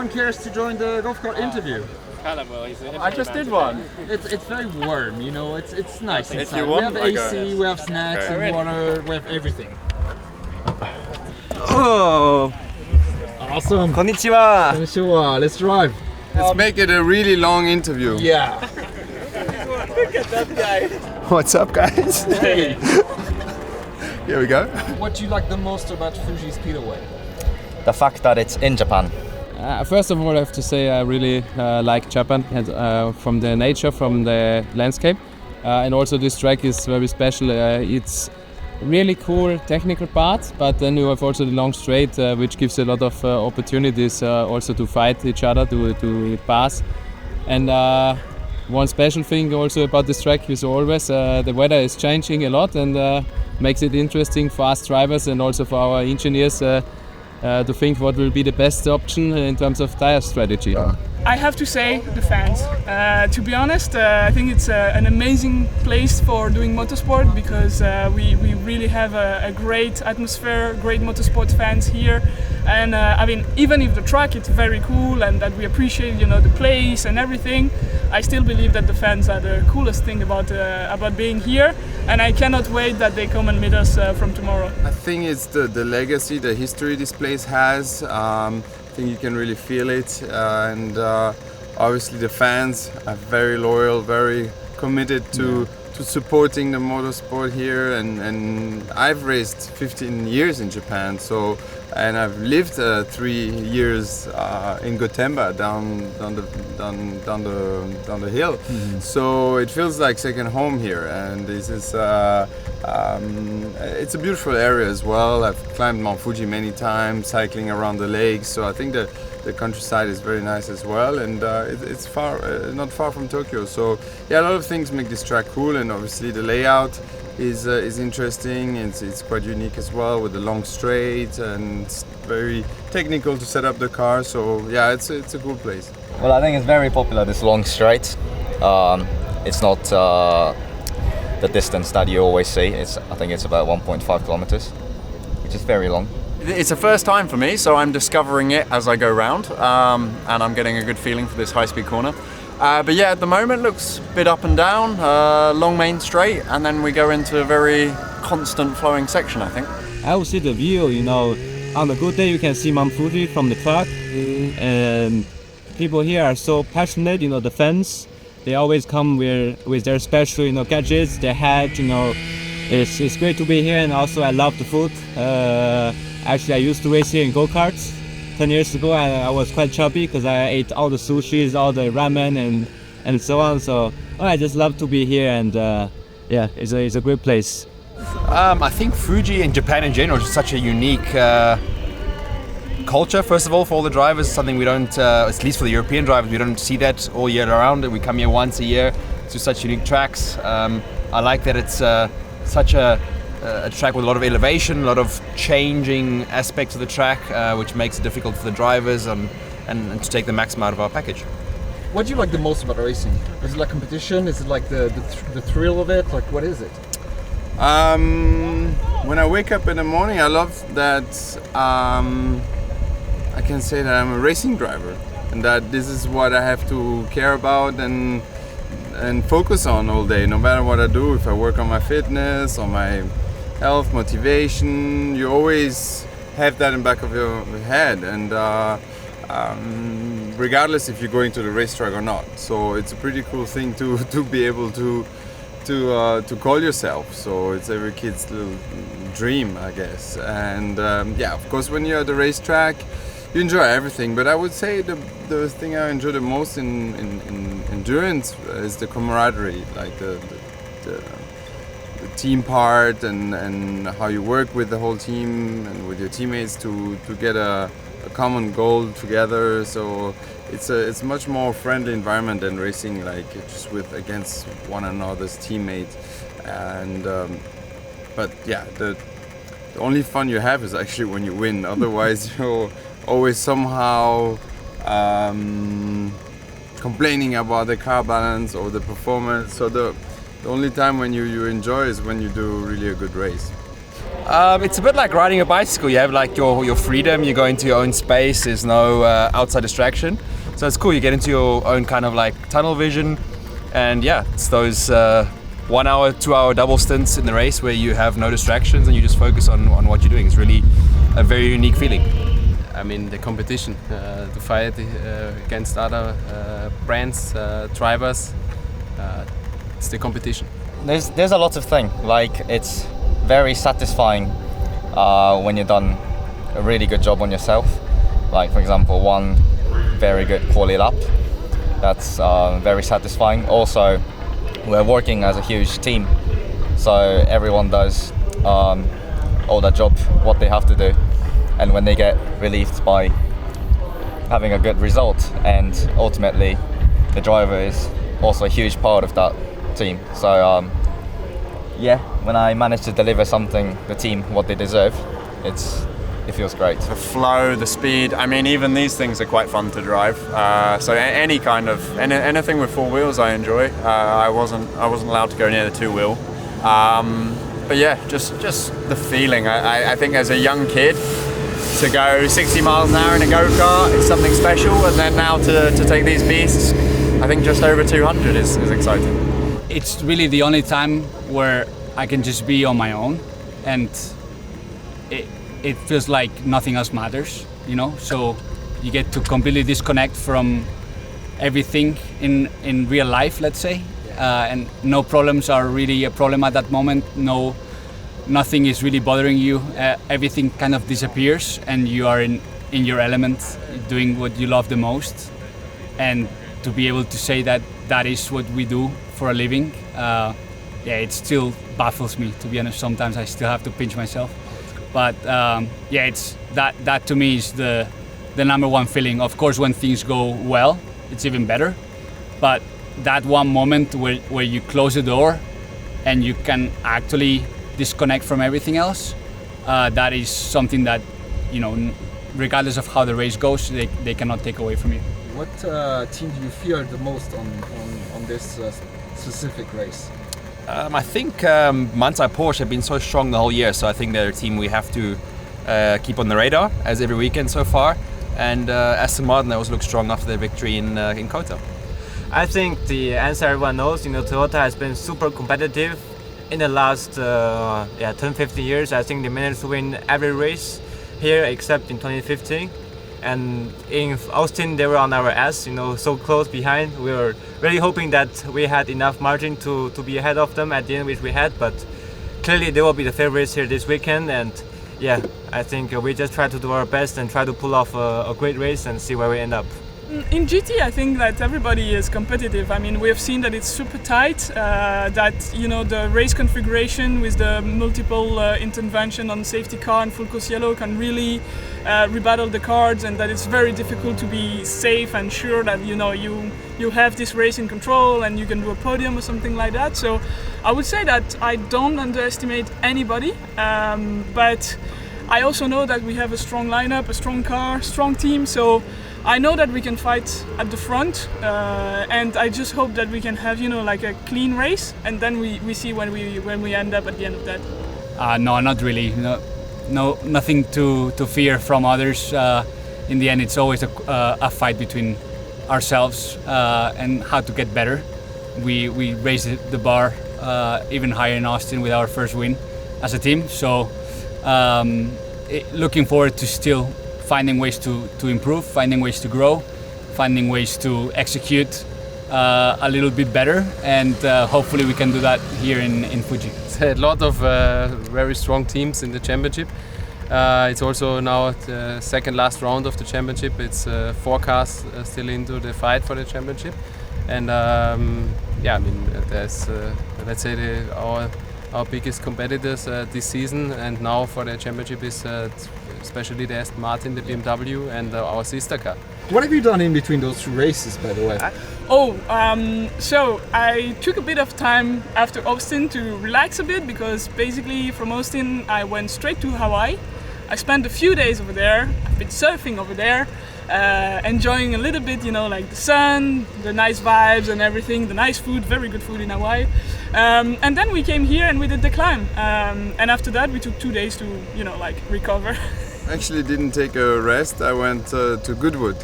anyone cares to join the golf cart interview? Callum will. I just did one. It's very warm, you know. It's nice If inside. you We want, have I go. AC, we have snacks, and water, we have everything. Oh, Awesome. konnichiwa. Konnichiwa. Let's drive. Let's make it a really long interview. Yeah. Look at that guy. What's up, guys? Hey. Here we go. What do you like the most about Fuji Speedway? The fact that it's in Japan. First of all, I have to say I really like Japan, and, from the nature, from the landscape, and also this track is very special. It's really cool technical parts, but then you have also the long straight, which gives a lot of opportunities also to fight each other, to pass. And one special thing also about this track is always the weather is changing a lot, and makes it interesting for us drivers and also for our engineers to think what will be the best option in terms of tire strategy. I have to say the fans. To be honest, I think it's an amazing place for doing motorsport because we really have a great atmosphere, great motorsport fans here. And I mean, even if the track is very cool and that we appreciate, you know, the place and everything, I still believe that the fans are the coolest thing about being here. And I cannot wait that they come and meet us from tomorrow. I think it's the legacy, the history this place has. I think you can really feel it, and obviously the fans are very loyal, very committed to supporting the motorsport here. And I've raced 15 years in Japan, and I've lived 3 years in Gotemba down the hill. Mm-hmm. So it feels like second home here, and this is it's a beautiful area as well. I've climbed Mount Fuji many times, cycling around the lake. So I think the countryside is very nice as well, and it's not far from Tokyo. So yeah, a lot of things make this track cool, and obviously the layout is interesting. It's quite unique as well, with the long straight, and it's very technical to set up the car. So yeah, it's a cool place. Well, I think it's very popular, this long straight. It's not the distance that you always see. I think it's about 1.5 kilometers, which is very long. It's a first time for me, so I'm discovering it as I go round, and I'm getting a good feeling for this high-speed corner. But yeah, at the moment looks a bit up and down, long main straight, and then we go into a very constant flowing section, I think. I will see the view, you know. On a good day you can see Mount Fuji from the truck, and people here are so passionate, you know, the fans. They always come with their special, you know, gadgets, their hat, you know. It's great to be here, and also I love the food. Actually, I used to race here in go-karts 10 years ago, and I was quite chubby because I ate all the sushis, all the ramen, and so on. So I just love to be here, and yeah, it's a great place. I think Fuji and Japan in general is such a unique culture, first of all, for all the drivers. Something we don't, at least for the European drivers, we don't see that all year round. We come here once a year to such unique tracks. I like that it's such a track with a lot of elevation, a lot of changing aspects of the track, which makes it difficult for the drivers and to take the maximum out of our package. What do you like the most about racing? Is it like competition? Is it like the thrill of it? Like, what is it? When I wake up in the morning, I love that I can say that I'm a racing driver, and that this is what I have to care about and focus on all day, no matter what I do. If I work on my fitness, on my health, motivation, you always have that in the back of your head, and regardless if you're going to the racetrack or not. So it's a pretty cool thing to be able to call yourself. So it's every kid's little dream, I guess. And yeah, of course, when you're at the racetrack, you enjoy everything. But I would say the thing I enjoy the most in endurance is the camaraderie, like the team part, and how you work with the whole team and with your teammates to get a common goal together. So it's much more friendly environment than racing like just against one another's teammates. And but yeah, the only fun you have is actually when you win. Otherwise, you're always somehow complaining about the car balance or the performance. So the only time when you enjoy is when you do really a good race. It's a bit like riding a bicycle. You have like your freedom, you go into your own space, there's no outside distraction. So it's cool, you get into your own kind of like tunnel vision. And yeah, it's those 1 hour, 2 hour double stints in the race where you have no distractions and you just focus on what you're doing. It's really a very unique feeling. I mean, the competition, to fight against other brands, drivers, it's the competition. There's a lot of things, like it's very satisfying when you've done a really good job on yourself. Like for example, one very good quali lap, that's very satisfying. Also, we're working as a huge team, so everyone does all that job, what they have to do, and when they get relieved by having a good result, and ultimately the driver is also a huge part of that team. So yeah, when I manage to deliver something, the team, what they deserve, it feels great. The flow, the speed, I mean even these things are quite fun to drive. So any kind of, anything with four wheels I enjoy. I wasn't allowed to go near the two wheel. But yeah, just the feeling. I think as a young kid, to go 60 miles an hour in a go-kart is something special, and then now to take these beasts, I think just over 200 is exciting. It's really the only time where I can just be on my own, and it feels like nothing else matters, you know? So you get to completely disconnect from everything in real life, let's say, and no problems are really a problem at that moment. Nothing is really bothering you. Everything kind of disappears, and you are in your element, doing what you love the most. And to be able to say that is what we do for a living, it still baffles me, to be honest. Sometimes I still have to pinch myself. But it's that to me is the number one feeling. Of course, when things go well, it's even better. But that one moment where you close the door and you can actually disconnect from everything else, that is something that, you know, regardless of how the race goes, they cannot take away from you. What team do you fear the most on this specific race? I think Manthey Porsche have been so strong the whole year, so I think they're a team we have to keep on the radar, as every weekend so far. And Aston Martin also looks strong after their victory in Qatar. I think the answer everyone knows, you know, Toyota has been super competitive in the last 10-15 years. I think they managed to win every race here except in 2015. And in Austin, they were on our ass, you know, so close behind. We were really hoping that we had enough margin to be ahead of them at the end, which we had. But clearly, they will be the favorites here this weekend. And yeah, I think we just try to do our best and try to pull off a great race and see where we end up. In GT, I think that everybody is competitive. I mean, we have seen that it's super tight, that, you know, the race configuration with the multiple intervention on safety car and full course yellow can really rebattle the cards, and that it's very difficult to be safe and sure that, you know, you have this race in control and you can do a podium or something like that. So I would say that I don't underestimate anybody, but I also know that we have a strong lineup, a strong car, strong team. So I know that we can fight at the front, and I just hope that we can have, you know, like a clean race, and then we see when we end up at the end of that. No, not really. No, nothing to fear from others. In the end, it's always a fight between ourselves and how to get better. We raised the bar even higher in Austin with our first win as a team. So looking forward to still finding ways to improve, finding ways to grow, finding ways to execute a little bit better, and hopefully we can do that here in Fuji. It's a lot of very strong teams in the championship. It's also now the second last round of the championship. It's 4 cars still into the fight for the championship, and I mean there's let's say our biggest competitors this season, and now for the championship is especially the Aston Martin, the BMW, and our sister car. What have you done in between those 2 races, by the way? So I took a bit of time after Austin to relax a bit, because basically from Austin I went straight to Hawaii. I spent a few days over there. I've been surfing over there. enjoying a little bit, you know, like the sun, the nice vibes and everything, the nice food, very good food in Hawaii. And then we came here and we did the climb. And after that, we took 2 days to, you know, like recover. Actually didn't take a rest. I went to Goodwood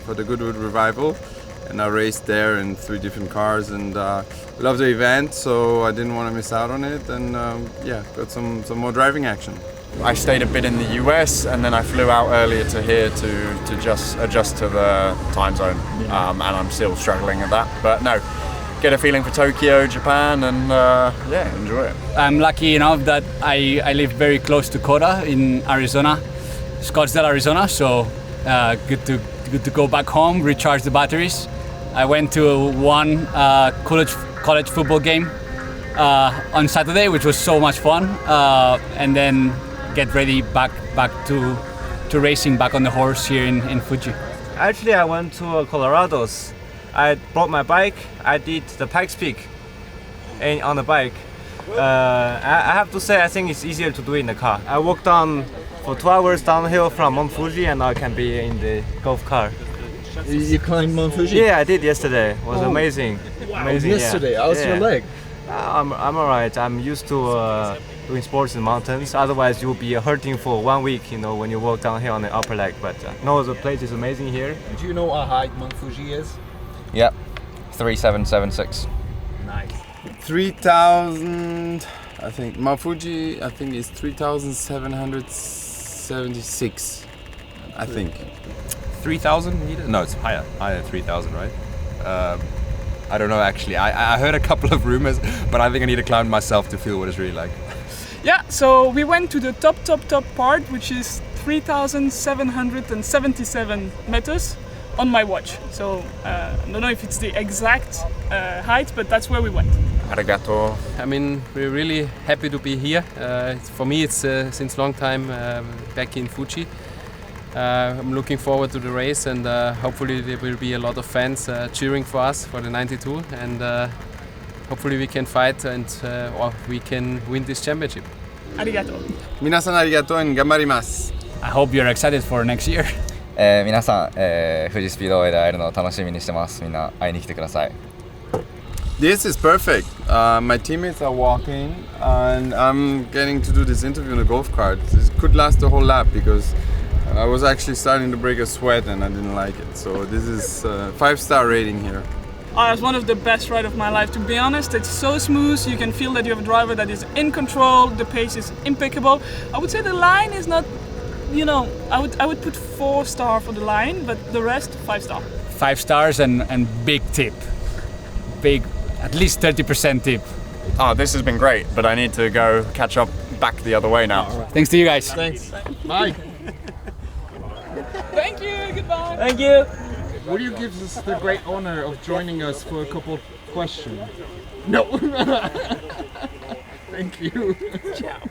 for the Goodwood Revival, and I raced there in 3 different cars, and loved the event, so I didn't want to miss out on it, and yeah, got some more driving action. I stayed a bit in the US and then I flew out earlier to here to just adjust to the time zone, and I'm still struggling at that, but no, get a feeling for Tokyo, Japan, and yeah, enjoy it. I'm lucky enough that I live very close to Qatar in Arizona, Scottsdale, Arizona. So good to go back home, recharge the batteries. I went to one college football game on Saturday, which was so much fun, and then get ready back to racing back on the horse here in Fuji. Actually, I went to Colorado's. I brought my bike. I did the Pikes Peak on the bike. I have to say, I think it's easier to do in the car. I walked down for 2 hours downhill from Mount Fuji, and now I can be in the golf car. You climbed Mount Fuji? Yeah, I did yesterday. It was amazing. Wow. Amazing. Yesterday, how's your leg? I'm alright. I'm used to doing sports in mountains. Otherwise, you'll be hurting for 1 week, you know, when you walk downhill on the upper leg. But no, the place is amazing here. Do you know how high Mount Fuji is? Yep, 3776. Nice. 3,000, I think. Mount Fuji, I think, is 3,776, I think. 3,000 meters? No, it's higher than 3,000, right? I don't know actually. I heard a couple of rumors, but I think I need to climb myself to feel what it's really like. Yeah, so we went to the top part, which is 3,777 meters on my watch. So I don't know if it's the exact height, but that's where we went. Arigato. I mean, we're really happy to be here. For me, it's since long time back in Fuji. I'm looking forward to the race, and hopefully there will be a lot of fans cheering for us for the 92, and hopefully we can fight and or we can win this championship. Arigato. Minasan arigato and gambarimasu. I hope you're excited for next year. 皆さん、富士スピードウェイで会えるのを楽しみにしてます。みんな会いに来てください。This is perfect. My teammates are walking, and I'm getting to do this interview in a golf cart. This could last the whole lap because I was actually starting to break a sweat and I didn't like it. So this is 5-star rating here. It's one of the best rides of my life, to be honest. It's so smooth, you can feel that you have a driver that is in control, the pace is impeccable. I would say the line is not, you know, I would put 4-star for the line, but the rest 5-star. 5 stars and big tip. Big, at least 30% tip. Oh, this has been great, but I need to go catch up back the other way now. Thanks to you guys. Thanks. Bye. Thank you, goodbye. Thank you. Will you give us the great honor of joining us for a couple of questions? No. Thank you. Ciao.